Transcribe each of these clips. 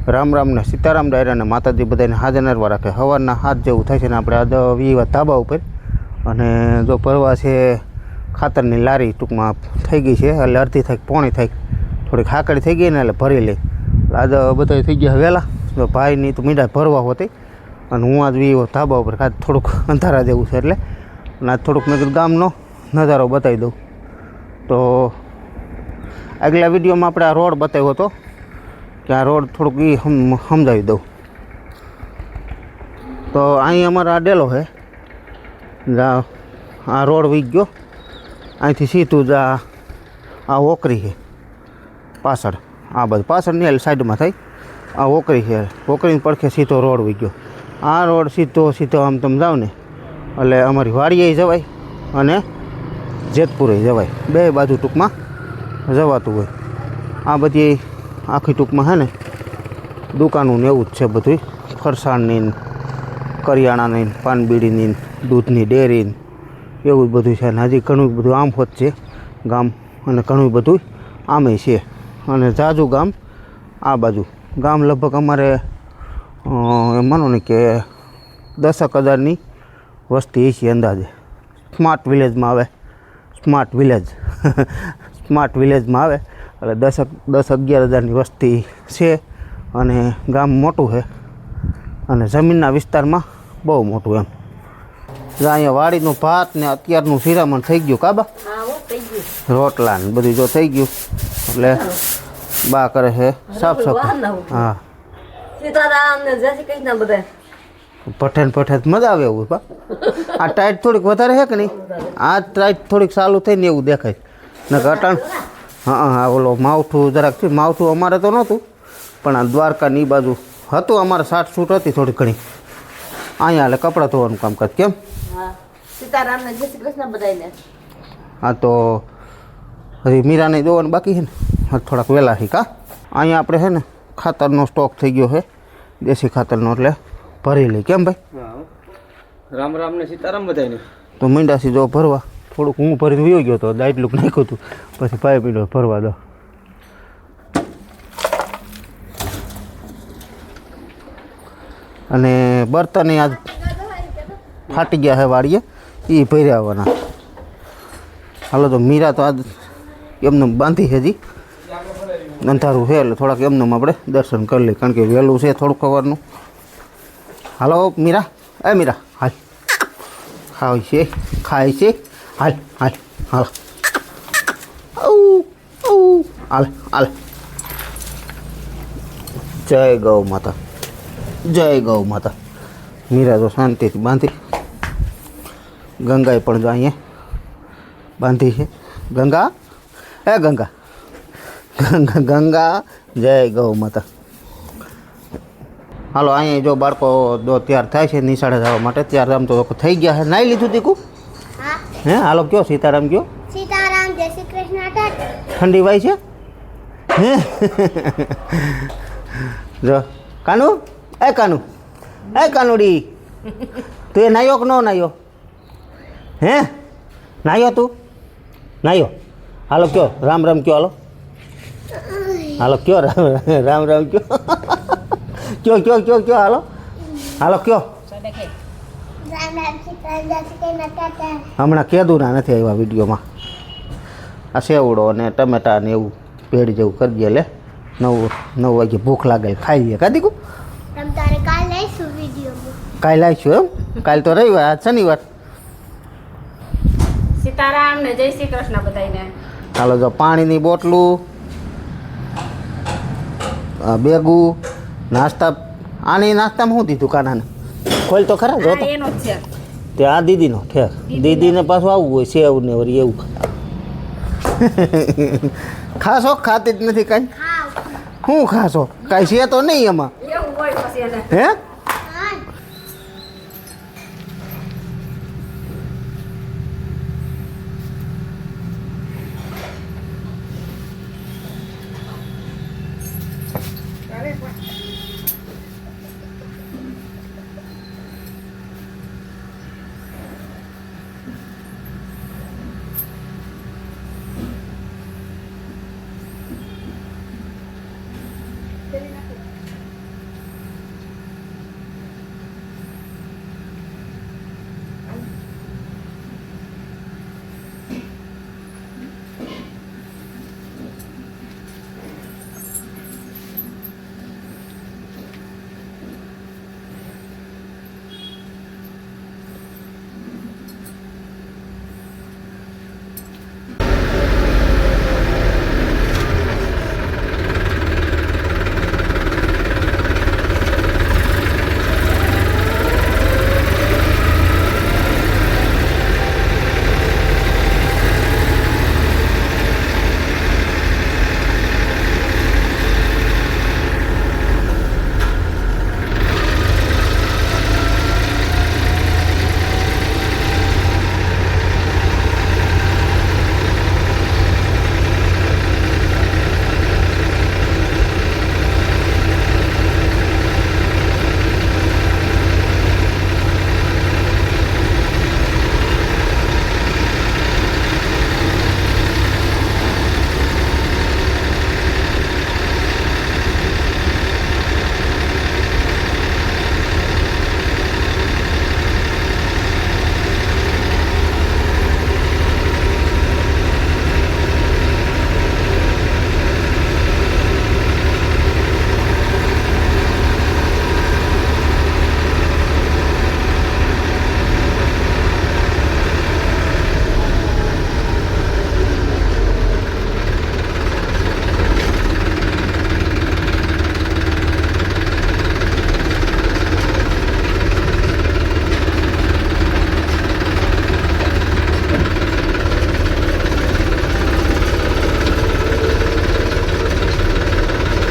રામ રામ ને સીતારામ ડાયરા ને માતાજી બધાને હાજર નરવા રાખે. સવારના 7 જેવું થાય છે ને આપણે આજે વીવા ધાબા ઉપર અને જો ભરવા છે ખાતરની લારી ટૂંકમાં થઈ ગઈ છે એટલે અડધી થાય પોણી થાય થોડીક હાકડી થઈ ગઈ ને એટલે ભરી લઈ. આજે બધા થઈ ગયા વહેલા જો ભાઈની તો મીંડા ભરવા હોતી અને હું આજ વીવો ધાબા ઉપર ખાસ થોડુંક અંધારા જેવું છે એટલે અને આજ થોડુંક મેં કીધું ગામનો નજારો બતાવી દઉં. તો આગલા વિડીયોમાં આપણે આ રોડ બતાવ્યો હતો કે આ રોડ થોડુંક એ સમજાવી દઉં. તો અહીં અમારા આ ડેલો છે આ રોડ વી ગયો અહીંથી સીધું જ આ ઓકરી છે પાછળ આ બધું પાછળની સાઈડમાં થઈ આ ઓકરી છે ઓકરીની પડખે સીધો રોડ વી ગયો. આ રોડ સીધો આમ તમે જાઓ ને એટલે અમારી વાડીએ જવાય અને જેતપુરે જવાય બે બાજુ ટૂંકમાં જવાતું હોય. આ બધી આખી ટૂંકમાં છે ને દુકાનો ને એવું જ છે બધું ફરસાણની કરિયાણાની પાનબીડીની દૂધની ડેરીની એવું જ બધું છે ને હજી ઘણું બધું આમ હોત છે ગામ અને ઘણું બધું આમે છે અને જાજુ ગામ આ બાજુ ગામ લગભગ અમારે એમ માનો ને કે 10,000ની વસ્તી છે અંદાજે. સ્માર્ટ વિલેજમાં આવે સ્માર્ટ વિલેજમાં આવે એટલે 10-11,000ની વસ્તી છે અને ગામ મોટું છે અને જમીનના વિસ્તારમાં બહુ મોટું એમ. અહીંયા વાડીનું ભાત ને અત્યારનું શિરામણ થઈ ગયું કાબા રોટલા ને બધું જો થઈ ગયું એટલે બા કરે છે સાફ સફાઈ. હા ભઠ્ઠે મજા આવે એવું બા. આ ટાઈટ થોડીક વધારે છે કે નહીં? આ ટાઈટ થોડીક ચાલુ થઈને એવું દેખાય ને ઘટાણ. હા ઓલો માવઠું જરાક થયું. માવઠું અમારે તો નહોતું પણ આ દ્વારકાની બાજુ હતું અમારે શાર્ટ શૂટ હતી થોડી ઘણી. અહીંયા એટલે કપડાં ધોવાનું કામકાજ કેમ સીતારામને જય શ્રી કૃષ્ણ બધાને. હા તો હજી મીરાને જોવાનું બાકી છે ને થોડાક વહેલા છે કા. અહીંયા આપણે છે ને ખાતરનો સ્ટોક થઈ ગયો છે દેશી ખાતરનો એટલે ભરી લઈ કેમ ભાઈ. રામ રામ ને સીતારામ બધાને. તો મીંડાસી જો ભરવા થોડુંક હું ભરીને વયો ગયો હતો દાઈટલું નાખ્યું હતું પછી પાઇપ મીંડો ભરવા દો. અને બર્તન આજ ફાટી ગયા છે વાડીએ એ ભર્યા આવવાના. હાલો તો મીરા તો આજ એમને બાંધી છે હજી અંધારું છે એટલે થોડાક એમને આપણે દર્શન કરી લઈએ કારણ કે વહેલું છે થોડુંક સવારનું. હાલો મીરા મીરા હાલ ખાય છે હાલ હાલ હાલ હાલ હાલ. જય ગૌ માતા જય ગૌ માતા. મીરા તો શાંતિથી બાંધી. ગંગાએ પણ જો અહીંયા બાંધી છે. ગંગા ગંગા જય ગૌ માતા. હાલો અહીંયા જો બાળકો જો તૈયાર થાય છે નિશાળે જવા માટે. ત્યારે આમ તો થઈ ગયા છે. નાઈ લીધું દીકું? હે હાલો કયો સીતારામ કયો. સીતારામ જય શ્રી કૃષ્ણ. ઠંડી વાય છે હે જો કાનુ કાનુડી તું એ નાયો કે ન નાયો? હે નાયો તું નાયો? હાલો કયો રામ રામ કયો. હાલો કયો રામ રામ કયો હાલો કયો. હમણાં કેદુના નથી આવ્યા વિડીયોમાં. આ સેવડો ને ટમેટા ને એવું ભેળ જેવું કરી દે લે. 9 વાગે ભૂખ લાગે ખાઈ દે કાદી કુ. કાલે આવીશું એમ. કાલે તો રવિવાર આજ શનિવાર. સીતારામ ને જય શ્રી કૃષ્ણ બધાને. હાલો જો પાણીની બોટલું બેગું નાસ્તા. આની નાસ્તામાં શું દીધું કાનાને ખોલ તો ખરા જો એનો જ છે તે આ દીદીનો ઠેક. દીદીને પાછું આવવું હોય સેવ ને વળી એવું. ખાશો ખાતી જ નથી કાંઈ. શું ખાશો કાંઈ છે તો નહીં એમાં એવું હોય પછી એને હે.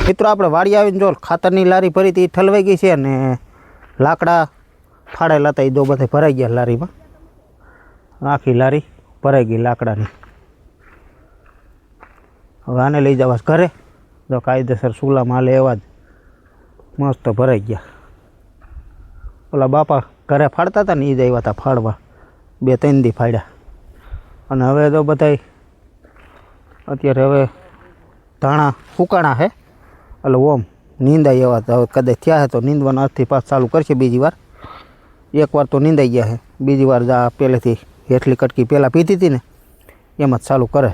મિત્રો આપણે વાડી આવીને જો ખાતરની લારી ભરી હતી ઠલવાઈ ગઈ છે અને લાકડા ફાળેલા હતા એ દો બધા ભરાઈ ગયા લારીમાં. આખી લારી ભરાઈ ગઈ લાકડાની. હવે આને લઈ જવા ઘરે જો કાયદેસર ચૂલામાં હાલે એવા જ મસ્ત ભરાઈ ગયા. ઓલા બાપા ઘરે ફાડતા હતા ને એ જ આવ્યા હતા ફાડવા 2-3 દી ફાડ્યા. અને હવે તો બધાય અત્યારે હવે ધાણા ફૂકાણા છે એટલે ઓમ નીંદાઈ એવા હવે કદાચ થયા છે તો નીંદવાનો આજથી પાછ ચાલુ કરશે બીજી વાર. એકવાર તો નીંદાઈ ગયા છે, બીજી વાર જા પહેલેથી હેઠલી કટકી પહેલાં પીધી હતી ને એમ જ ચાલુ કરે.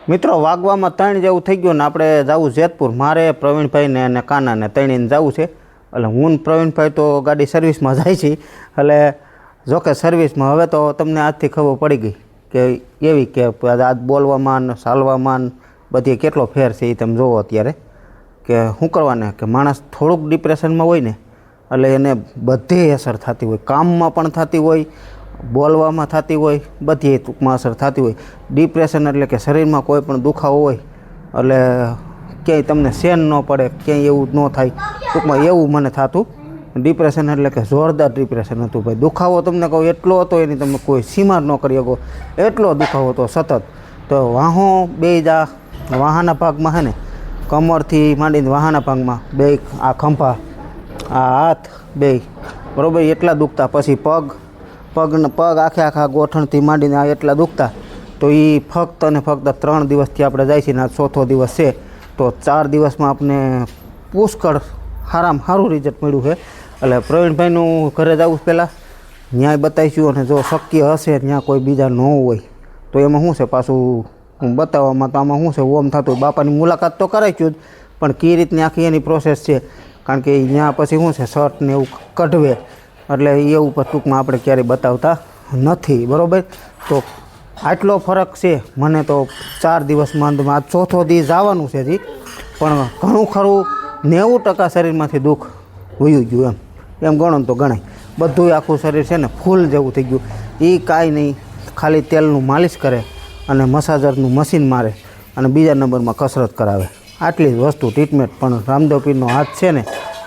મિત્રો વાગવામાં 3 જેવું થઈ ગયું ને આપણે જવું જેતપુર. મારે પ્રવીણભાઈને અને કાનાને ત્રણેયને જવું છે. એટલે હું ને પ્રવીણભાઈ તો ગાડી સર્વિસમાં જાય છે. એટલે જોકે સર્વિસમાં હવે તો તમને આજથી ખબર પડી ગઈ કે એવી કે આજ બોલવામાં ચાલવામાં બધી કેટલો ફેર છે એ તમે જોવો અત્યારે કે શું કરવાને કે માણસ થોડુંક ડિપ્રેશનમાં હોય ને એટલે એને બધી અસર થતી હોય, કામમાં પણ થતી હોય, બોલવામાં થતી હોય, બધી ટૂંકમાં અસર થતી હોય. ડિપ્રેશન એટલે કે શરીરમાં કોઈ પણ દુખાવો હોય એટલે ક્યાંય તમને સહેન ન પડે, ક્યાંય એવું ન થાય. ટૂંકમાં એવું મને થતું. ડિપ્રેશન એટલે કે જોરદાર ડિપ્રેશન હતું ભાઈ. દુખાવો તમને કહું એટલો હતો એની તમે કોઈ સીમા ન કરી શકો એટલો દુખાવો હતો સતત. તો વાહો બે જા વાહાના ભાગમાં છે ને કમરથી માંડીને વાહાના ભાગમાં બે આ ખંભા આ હાથ બે બરાબર એટલા દુખતા. પછી પગ આખા ગોઠણથી માંડીને આ એટલા દુખતા. તો એ ફક્ત અને ફક્ત 3 દિવસથી આપણે જાય છે ને આ 4થો દિવસ છે. તો 4 દિવસમાં આપણે પુષ્કળ સારામાં સારું રિઝલ્ટ મળ્યું છે. એટલે પ્રવીણભાઈનું ઘરે જવું પહેલાં ન્યાય બતાવીશું અને જો શક્ય હશે ત્યાં કોઈ બીજા ન હોય તો એમાં શું છે પાછું બતાવવામાં. તો આમાં શું છે ઓમ થતું હોય બાપાની મુલાકાત તો કરાવીશું જ પણ કઈ રીતની આખી એની પ્રોસેસ છે કારણ કે ત્યાં પછી શું છે શર્ટ ને એવું કઢવે એટલે એવું પર ટૂંકમાં આપણે ક્યારેય બતાવતા નથી બરાબર. તો આટલો ફરક છે મને તો 4 દિવસમાં આજ 4થો દિવસ જવાનું છે હજી પણ ઘણું ખરું 90% શરીરમાંથી દુઃખ વયું ગયું એમ ગણો તો ગણાય. બધું આખું શરીર છે ને ફૂલ જેવું થઈ ગયું. એ કાંઈ નહીં ખાલી તેલનું માલિશ કરે અને મસાજરનું મશીન મારે અને બીજા નંબરમાં કસરત કરાવે. આટલી જ વસ્તુ ટ્રીટમેન્ટ. પણ રામદેવ પીરનો હાથ છે ને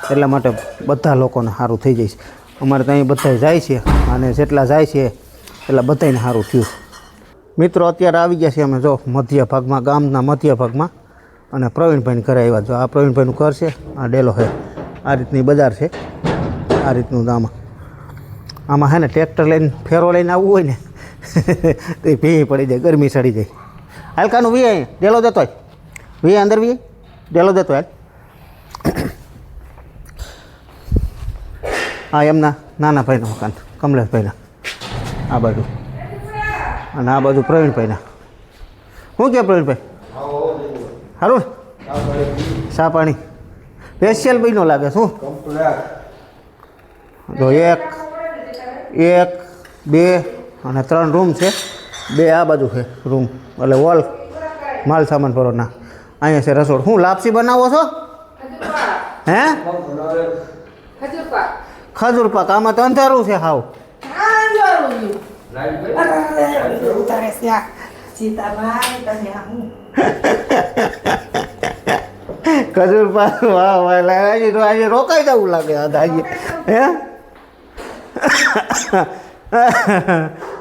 એટલા માટે બધા લોકોને સારું થઈ જાય છે. અમારે ત્યાં બધા જાય છે અને જેટલા જાય છે એટલા બધાને સારું થયું. મિત્રો અત્યારે આવી ગયા છે અમે જો મધ્ય ભાગમાં, ગામના મધ્ય ભાગમાં અને પ્રવીણભાઈને ઘરે આવ્યા. જો આ પ્રવીણભાઈનું ઘર છે, આ ડેલો છે, આ રીતની બજાર છે, આ રીતનું આમાં છે ને ટ્રેક્ટર લઈને ફેરો લઈને આવવું હોય ને તો એ ભીં પડી જાય, ગરમી ચડી જાય. હાલકાનું વી અહીં ડેલો દેતો હોય, વી અંદર વી ડેલો દેતો હાલ. હા એમના નાના ભાઈનું મકાન કમલેશભાઈના આ બાજુ અને આ બાજુ પ્રવીણભાઈના. શું કહે પ્રવીણભાઈ? સારું ચા પાણી સ્પેશિયલ બન્યો લાગે શું? તો 1 2 અને 3 રૂમ છે. 2 આ બાજુ છે રૂમ એટલે વોલ માલ સામાન ભરવાના. અહીંયા છે રસોડ. શું લાપસી બનાવો છો? હે ખજૂર પાક. આમાં તો અંધારું છે હાવ. ખજૂર પાક વાહ વાહ આજે રોકાઈ જવું લાગે આજે હે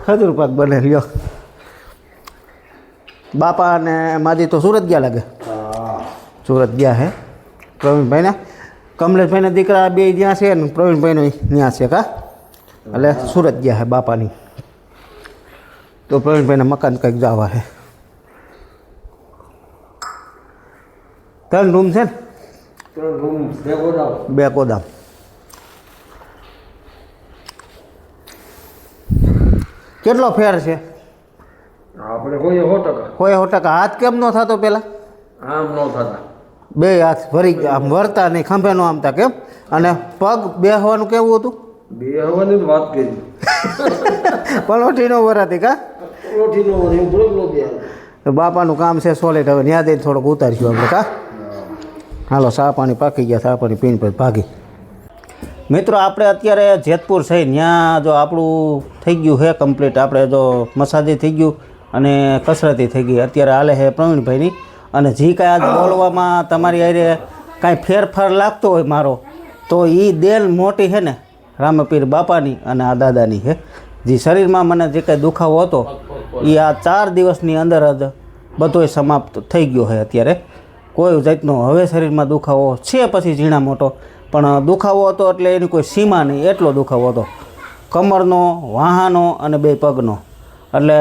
ખજૂર પાક બને લ્યો. બાપા અને માજી તો સુરત ગયા લાગે. સુરત ગયા હે પ્રવીણભાઈના. કમલેશભાઈના દીકરા બે જ્યાં છે ને પ્રવીણભાઈનો ત્યાં છે કા એટલે સુરત ગયા હે બાપાની. તો પ્રવીણભાઈના મકાન કંઈક જવા છે. 3 રૂમ છે ને? 3 રૂમ, 2 ગોદામ. કેટલો ફેર છે? આપણે કોઈ 100%. કોઈ 100%. હાથ કેમ ન થતો પેલા? આમ ન થતા. 2 હાથ ભરી આમ વરતા નહીં, ખંભે નો આમતા કેમ? અને પગ બેસવાનું કેવું હતું? બે હવાની વાત કરી. પલોઠીનો વરાતી કા? પલોઠીનો વરી બરોબર બે. તો બાપાનું કામ છે સોલિડ. હવે ત્યાં જઈને થોડુંક ઉતારીશું આપણે કા. હાલો ચા પાણી પાકી ગયા, ચા પાણી પીને પછી ભાગી. મિત્રો આપણે અત્યારે જેતપુર છે ત્યાં જો આપણું થઈ ગયું છે કમ્પ્લીટ. આપણે જો મસાજી થઈ ગયું અને કસરતી થઈ ગઈ. અત્યારે હાલે છે પ્રવીણભાઈની અને જે કાંઈ આજ બોલવામાં તમારી હારે કાંઈ ફેરફાર લાગતો હોય મારો, તો એ દેન મોટી છે ને રામપીર બાપાની અને આ દાદાની છે. જે શરીરમાં મને જે કાંઈ દુખાવો હતો એ આ 4 દિવસની અંદર જ બધોય સમાપ્ત થઈ ગયો છે. અત્યારે કોઈ જાતનો હવે શરીરમાં દુખાવો છે, પછી ઝીણા મોટો, પણ દુખાવો હતો એટલે એની કોઈ સીમા નહીં, એટલો દુખાવો હતો. કમરનો, વાહાનો અને 2 પગનો. એટલે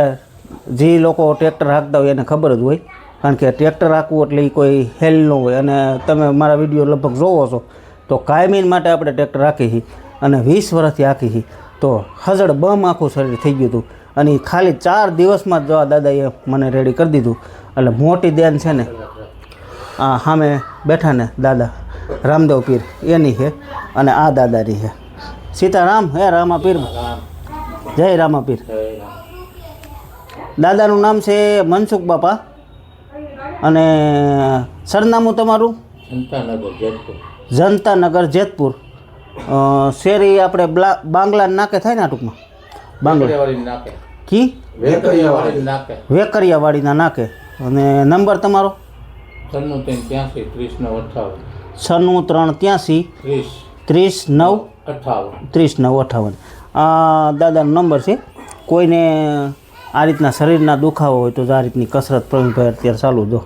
જે લોકો ટ્રેક્ટર હાંકતા હોય એને ખબર જ હોય, કારણ કે ટ્રેક્ટર હાંકવું એટલે એ કોઈ હેલ ન હોય. અને તમે મારા વિડીયો લગભગ જોવો છો તો કાયમી માટે આપણે ટ્રેક્ટર હાંકી છીએ અને 20 વર્ષથી હાંકી છીએ. તો હજળ બમ આખું શરીર થઈ ગયું હતું અને એ ખાલી 4 દિવસમાં જ આ દાદાએ મને રેડી કરી દીધું. એટલે મોટી દેન છે ને આ સામે બેઠા ને દાદા રામદેવ પીર એની છે અને આ દાદાની છે. સીતારામ. હે રામાપીર, જય રામાપીર. દાદાનું નામ છે મનસુખ બાપા અને સરનામું તમારું જનતાનગર જેતપુર. શેરી આપણે બાંગ્લા નાકે થાય ને, આ ટૂંકમાં બાંગ્લા કી વેકરિયાવાડીના નાકે. અને નંબર તમારો 9383 30 આ દાદાનો નંબર છે. કોઈને આ રીતના શરીરના દુખાવો હોય તો આ રીતની કસરત પ્રવીણભાઈ અત્યારે ચાલુ દો.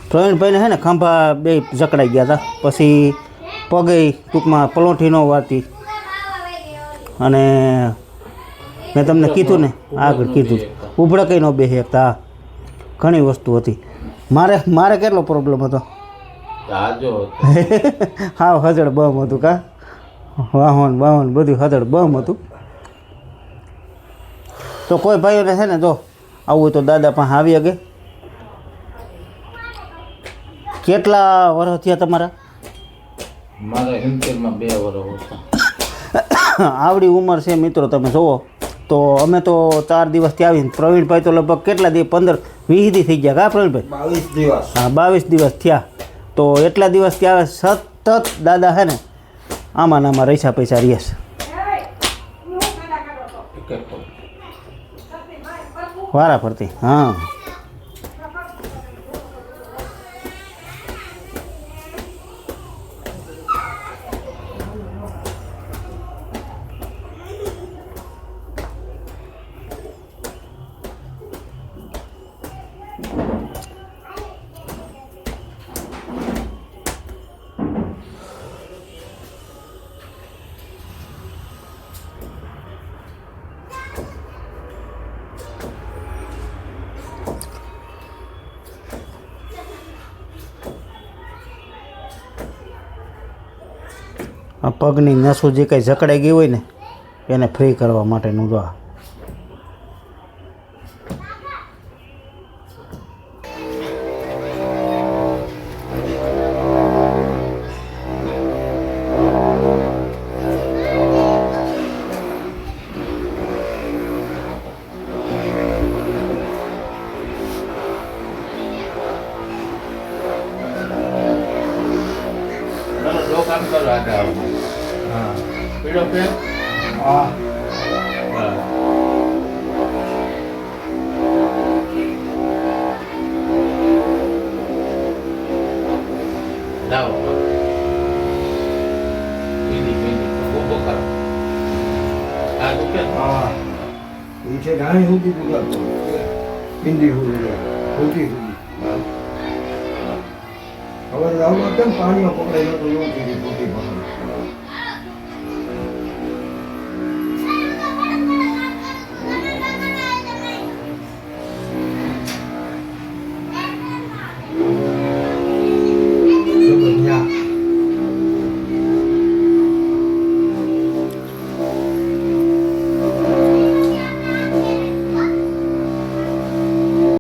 પ્રવીણભાઈને છે ને ખંભા 2 જકડાઈ ગયા હતા, પછી પગે ટૂંકમાં પલોઠી ન વાતી. અને મેં તમને કીધું ને, આગળ કીધું ઉભડા કંઈ ન બેસી શકતા. ઘણી વસ્તુ હતી. મારે કેટલો પ્રોબ્લેમ હતો? હા, હજળ બમ હતું. કા વાહન બધું હજળ બમ હતું. તો કોઈ ભાઈઓને છે ને જો આવું હોય તો દાદા પાસે આવી શકે. કેટલા વર્ષ થયા તમારા? મારા 70 માં 2 વર્ષ હતા. આવડી ઉંમર છે મિત્રો, તમે જુઓ તો. અમે તો 4 દિવસથી આવીને, પ્રવીણભાઈ તો લગભગ કેટલા દિવસ 15-20 દી થઈ ગયા. કા પ્રવીણભાઈ? 22 દિવસ. હા, 22 દિવસ થયા. તો એટલા દિવસથી આવે સતત દાદા છે ને આમાં ને આમાં રૈસા પૈસા રહીએ છે વારા ફરતી. હા, આ પગની નસો જે કંઈ જકડાઈ ગઈ હોય ને એને ફ્રી કરવા માટેનું જો. છે ગાણી સુધી દુખાતો, પિંડી સુધી, હોતી સુધી. હવે રાવમાં કેમ પાણીમાં પકડાઈ ગયો તો એવું થઈ ગયું,